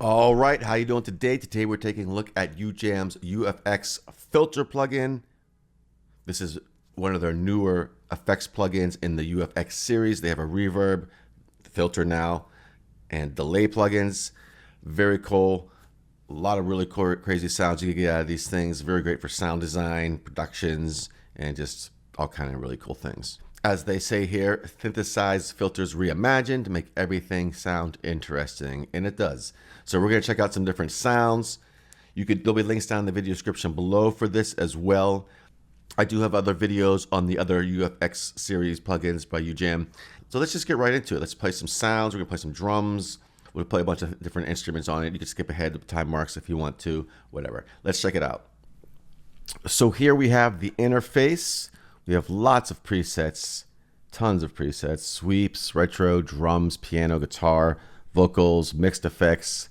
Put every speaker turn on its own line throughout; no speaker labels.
All right, how you doing today? Today we're taking a look at UJAM's UFX Filter plugin. This is one of their newer effects plugins in the UFX series. They have a reverb, filter now, and delay plugins. Very cool. A lot of really cool, crazy sounds you can get out of these things. Very great for sound design, productions, and just all kind of really cool things. As they say here, synthesize filters reimagined to make everything sound interesting, and it does. So we're going to check out some different sounds. There'll be links down in the video description below for this as well. I do have other videos on the other UFX series plugins by UJAM. So let's just get right into it. Let's play some sounds. We're going to play some drums. We'll play a bunch of different instruments on it. You can skip ahead to time marks if you want to, whatever. Let's check it out. So here we have the interface. We have lots of presets, tons of presets, sweeps, retro, drums, piano, guitar, vocals, mixed effects,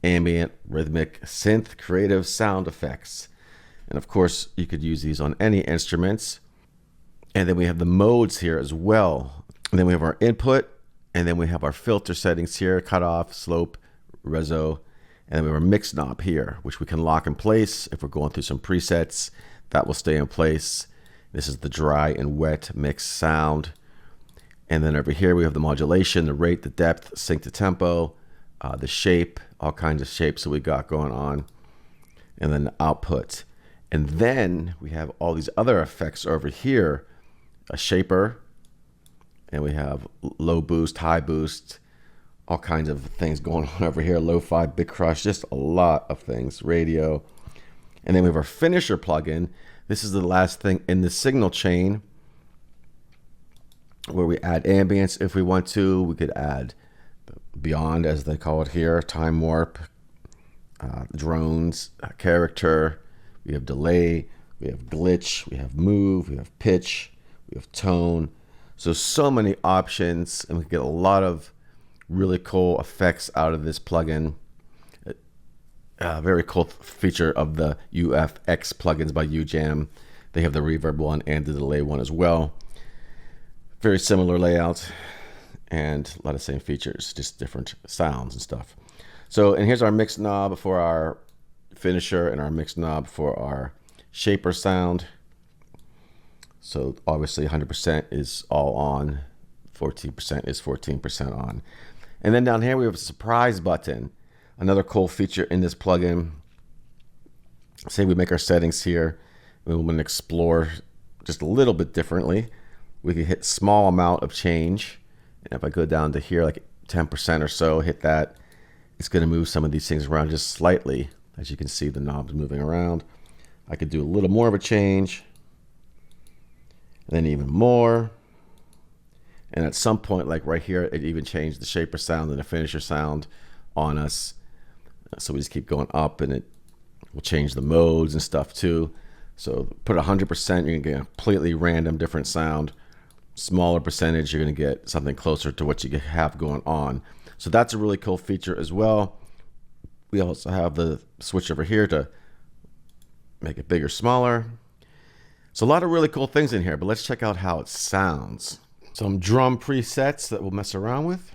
ambient, rhythmic, synth, creative, sound effects. And of course, you could use these on any instruments. And then we have the modes here as well. And then we have our input, and then we have our filter settings here, cutoff, slope, reso, and then we have our mix knob here, which we can lock in place. If we're going through some presets, that will stay in place. This is the dry and wet mix sound. And then over here, we have the modulation, the rate, the depth, sync to tempo, the shape, all kinds of shapes that we got going on, and then the output. And then we have all these other effects over here, a shaper, and we have low boost, high boost, all kinds of things going on over here, lo-fi, big crush, just a lot of things, radio. And then we have our finisher plugin. This is the last thing in the signal chain where we add ambience if we want to. We could add beyond, as they call it here, time warp, drones, character. We have delay, we have glitch, we have move, we have pitch, we have tone. So many options, and we get a lot of really cool effects out of this plugin. Very cool feature of the UFX plugins by UJAM. They have the reverb one and the delay one as well. Very similar layout and a lot of same features, just different sounds and stuff. So, and here's our mix knob for our finisher and our mix knob for our shaper sound. So obviously 100% is all on, 14% is 14% on. And then down here we have a surprise button. Another cool feature in this plugin. Say we make our settings here, we want to explore just a little bit differently. We can hit small amount of change. And if I go down to here, like 10% or so, hit that, it's going to move some of these things around just slightly. As you can see, the knob's moving around. I could do a little more of a change, and then even more. And at some point, like right here, it even changed the shaper sound and the finisher sound on us. So we just keep going up, and it will change the modes and stuff too. So put 100%, you're gonna get a completely random different sound. Smaller percentage, you're gonna get something closer to what you have going on. So that's a really cool feature as well. We also have the switch over here to make it bigger, smaller. So a lot of really cool things in here, but let's check out how it sounds. Some drum presets that we'll mess around with.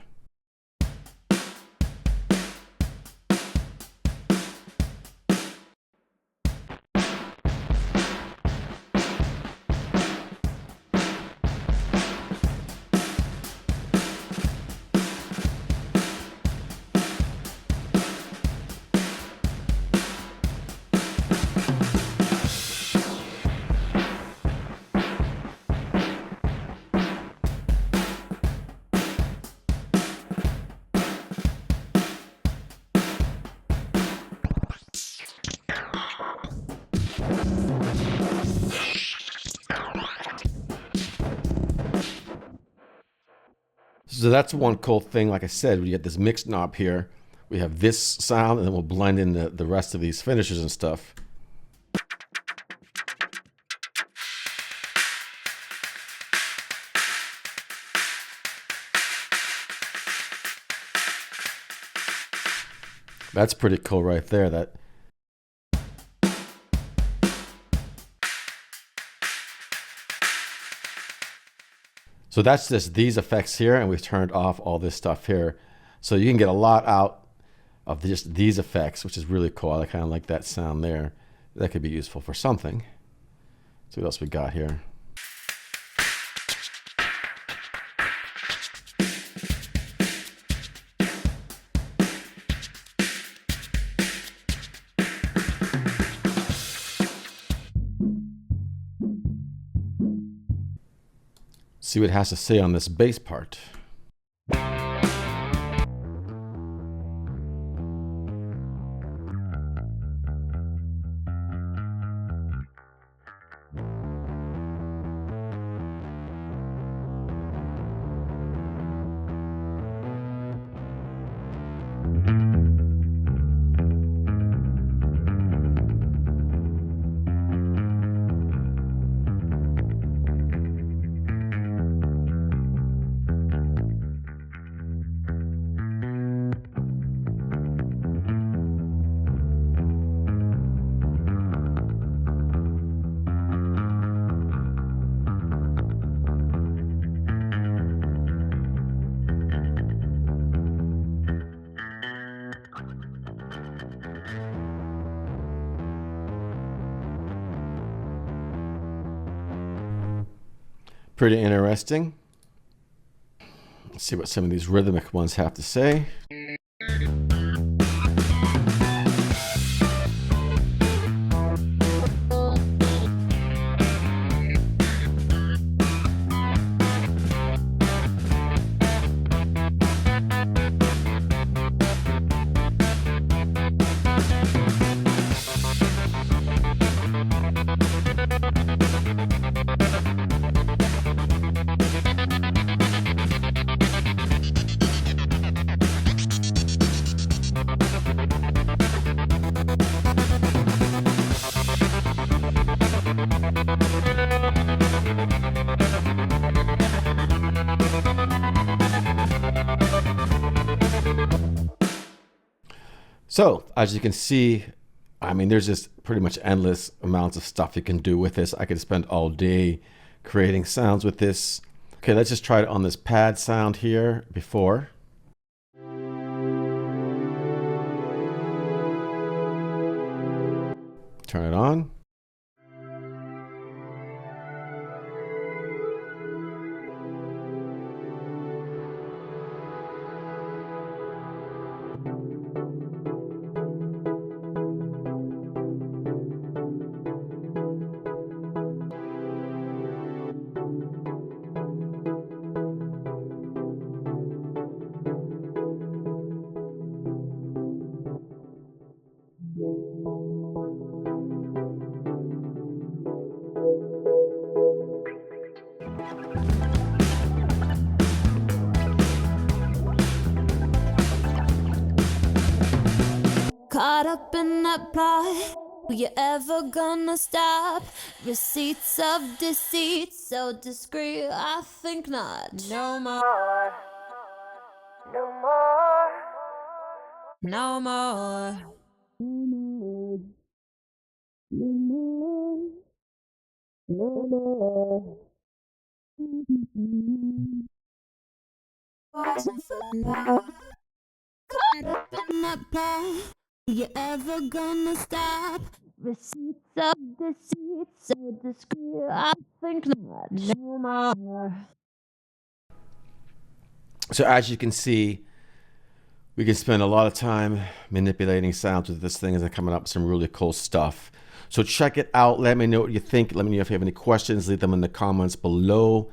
So that's one cool thing. Like I said, we get this mix knob here. We have this sound, and then we'll blend in the rest of these finishers and stuff. That's pretty cool right there. So that's just these effects here, and we've turned off all this stuff here. So you can get a lot out of just these effects, which is really cool. I kind of like that sound there. That could be useful for something. So what else we got here? See what it has to say on this bass part. Pretty interesting. Let's see what some of these rhythmic ones have to say. So as you can see, I mean, there's just pretty much endless amounts of stuff you can do with this. I could spend all day creating sounds with this. Okay, let's just try it on this pad sound here before. Turn it on.
Caught up in that plot, were you ever gonna stop? Receipts of deceit, so discreet, I think not. No more, no more, no more, no more, no more. Caught up in that plot. You ever gonna stop? Receipts of deceit, so discreet, I think not. No more.
So as you can see, we can spend a lot of time manipulating sounds with this thing and coming up with some really cool stuff. So check it out. Let me know what you think. Let me know if you have any questions. Leave them in the comments below.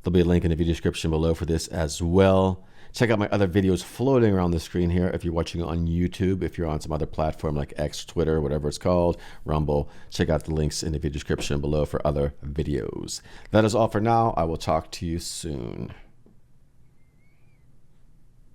There'll be a link in the video description below for this as well. Check out my other videos floating around the screen here if you're watching on YouTube. If you're on some other platform like X, Twitter, whatever it's called, Rumble, check out the links in the video description below for other videos. That is all for now. I will talk to you soon.